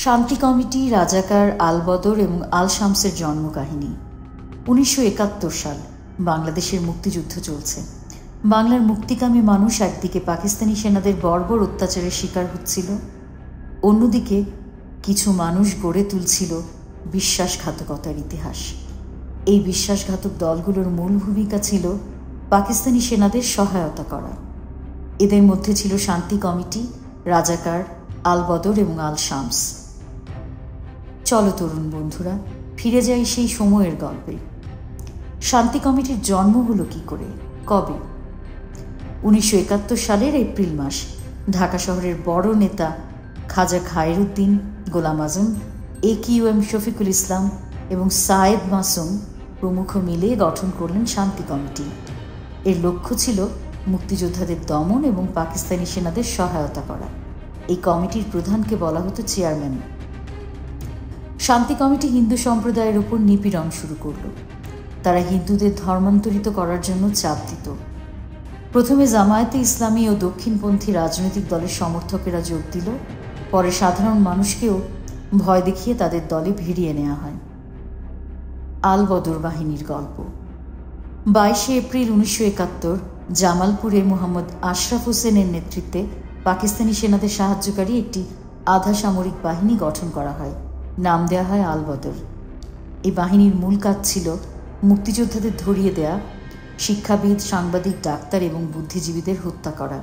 শান্তি কমিটি, রাজাকার, আল বদর এবং আল শামসের জন্মকাহিনী। 1971 সাল, বাংলাদেশের মুক্তিযুদ্ধ চলছে। বাংলার মুক্তিকামী মানুষ একদিকে পাকিস্তানি সেনাদের বর্বর অত্যাচারের শিকার হচ্ছিল, অন্যদিকে কিছু মানুষ গড়ে তুলছিল বিশ্বাসঘাতকতার ইতিহাস। এই বিশ্বাসঘাতক দলগুলোর মূল ভূমিকা ছিল পাকিস্তানি সেনাদের সহায়তা করা। এদের মধ্যে ছিল শান্তি কমিটি, রাজাকার, আল বদর এবং আল শামস। চলো তরুণ বন্ধুরা, ফিরে যাই সেই সময়ের গল্পে। শান্তি কমিটির জন্ম হলো কি করে, কবে? 1971 সালের এপ্রিল মাস। ঢাকা শহরের বড় নেতা খাজা খায়রুদ্দিন, গোলাম আজম, AQM শফিকুল ইসলাম এবং সায়েদ মাসুম প্রমুখ মিলে গঠন করলেন শান্তি কমিটি। এর লক্ষ্য ছিল মুক্তিযোদ্ধাদের দমন এবং পাকিস্তানি সেনাদের সহায়তা করা। এই কমিটির প্রধানকে বলা হতো চেয়ারম্যান। শান্তি কমিটি হিন্দু সম্প্রদায়ের উপর নিপীড়ন শুরু করল। তারা হিন্দুদের ধর্মান্তরিত করার জন্য চাপ দিত। প্রথমে জামায়াতে ইসলামী ও দক্ষিণপন্থী রাজনৈতিক দলের সমর্থকেরা যোগ দিল, পরে সাধারণ মানুষকেও ভয় দেখিয়ে তাদের দলে ভিড়িয়ে নেওয়া হয়। আল বদর বাহিনীর গল্প। 22 এপ্রিল 1971 জামালপুরে মোহাম্মদ আশরাফ হোসেনের নেতৃত্বে পাকিস্তানি সেনাদের সাহায্যকারী একটি আধা সামরিক বাহিনী গঠন করা হয়। নাম দেওয়া হয় আল বদর। এই বাহিনীর মূল কাজ ছিল মুক্তিযোদ্ধাদের ধরিয়ে দেয়া, শিক্ষাবিদ, সাংবাদিক, ডাক্তার এবং বুদ্ধিজীবীদের হত্যা করা,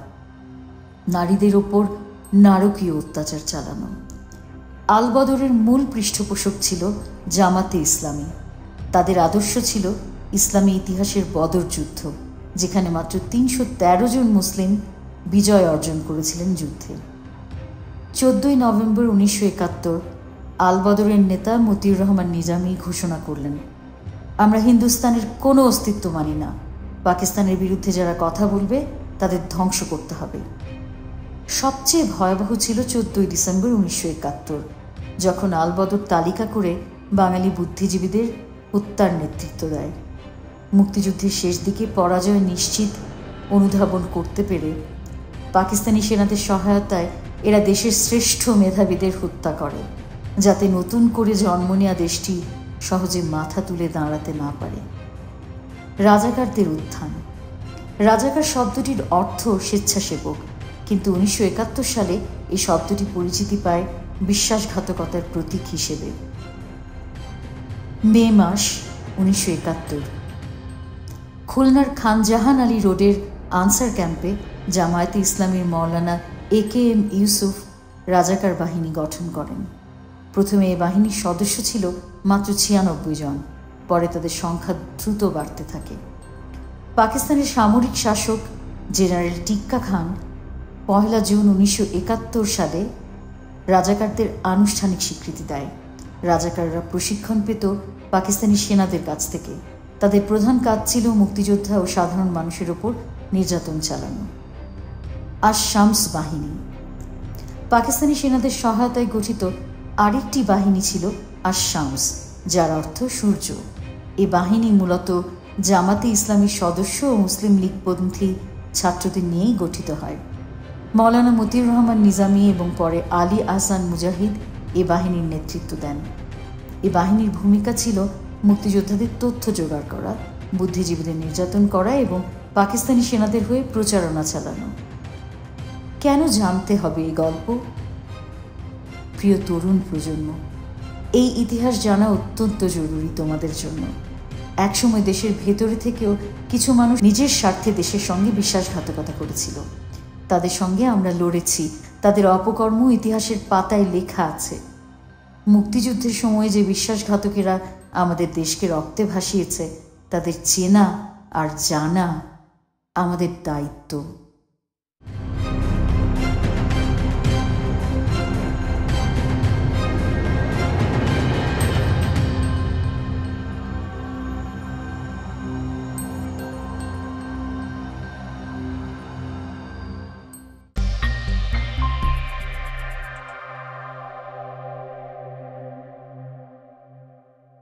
নারীদের ওপর নারকীয় অত্যাচার চালানো। আল বদরের মূল পৃষ্ঠপোষক ছিল জামাতে ইসলামী। তাদের আদর্শ ছিল ইসলামী ইতিহাসের বদর যুদ্ধ, যেখানে মাত্র 313 জন মুসলিম বিজয় অর্জন করেছিলেন যুদ্ধে। 14 নভেম্বর 1971 আল বদরের নেতা মতিউর রহমান নিজামী ঘোষণা করলেন, আমরা হিন্দুস্তানের কোনো অস্তিত্ব মানি না। পাকিস্তানের বিরুদ্ধে যারা কথা বলবে তাদের ধ্বংস করতে হবে। সবচেয়ে ভয়াবহ ছিল 14 ডিসেম্বর 1971, যখন আল বদর তালিকা করে বাঙালি বুদ্ধিজীবীদের হত্যার নেতৃত্ব দেয়। মুক্তিযুদ্ধের শেষ দিকে পরাজয় নিশ্চিত অনুধাবন করতে পেরে পাকিস্তানি সেনাদের সহায়তায় এরা দেশের শ্রেষ্ঠ মেধাবীদের হত্যা করে, যাতে নতুন করে জন্ম নেওয়া দেশটি সহজে মাথা তুলে দাঁড়াতে না পারে। রাজাকারদের উত্থান। রাজাকার শব্দটির অর্থ স্বেচ্ছাসেবক, কিন্তু 1971 সালে এই শব্দটি পরিচিতি পায় বিশ্বাসঘাতকতার প্রতীক হিসেবে। মে মাস 1971 খুলনার খান জাহান আলী রোডের আনসার ক্যাম্পে জামায়াতে ইসলামীর মৌলানা AKM ইউসুফ রাজাকার বাহিনী গঠন করেন। প্রথমে এই বাহিনীর সদস্য ছিল মাত্র 96 জন, পরে তাদের সংখ্যা দ্রুত বাড়তে থাকে। পাকিস্তানের সামরিক শাসক জেনারেল টিক্কা খান 1 জুন 1971 সালে রাজাকারদের আনুষ্ঠানিক স্বীকৃতি দেয়। রাজাকাররা প্রশিক্ষণ পেত পাকিস্তানি সেনাদের কাছ থেকে। তাদের প্রধান কাজ ছিল মুক্তিযোদ্ধা ও সাধারণ মানুষের ওপর নির্যাতন চালানো। আল শামস বাহিনী। পাকিস্তানি সেনাদের সহায়তায় গঠিত আরেকটি বাহিনী ছিল আল শামস, যার অর্থ সূর্য। এ বাহিনী মূলত জামাতে ইসলামীর সদস্য ও মুসলিম লীগপন্থী ছাত্রদের নিয়েই গঠিত হয়। মৌলানা মতিউর রহমান নিজামী এবং পরে আলী আহসান মুজাহিদ এ বাহিনীর নেতৃত্ব দেন। এ বাহিনীর ভূমিকা ছিল মুক্তিযোদ্ধাদের তথ্য জোগাড় করা, বুদ্ধিজীবীদের নির্যাতন করা এবং পাকিস্তানি সেনাদের হয়ে প্রচারণা চালানো। কেন জানতে হবে এই গল্প? প্রিয় তরুণ প্রজন্ম, এই ইতিহাস জানা অত্যন্ত জরুরি তোমাদের জন্য। একসময় দেশের ভেতরে থেকেও কিছু মানুষ নিজের স্বার্থে দেশের সঙ্গে বিশ্বাসঘাতকতা করেছিল। তাদের সঙ্গে আমরা লড়েছি, তাদের অপকর্ম ইতিহাসের পাতায় লেখা আছে। মুক্তিযুদ্ধের সময় যে বিশ্বাসঘাতকেরা আমাদের দেশকে রক্তে ভাসিয়েছে, তাদের চেনা আর জানা আমাদের দায়িত্ব।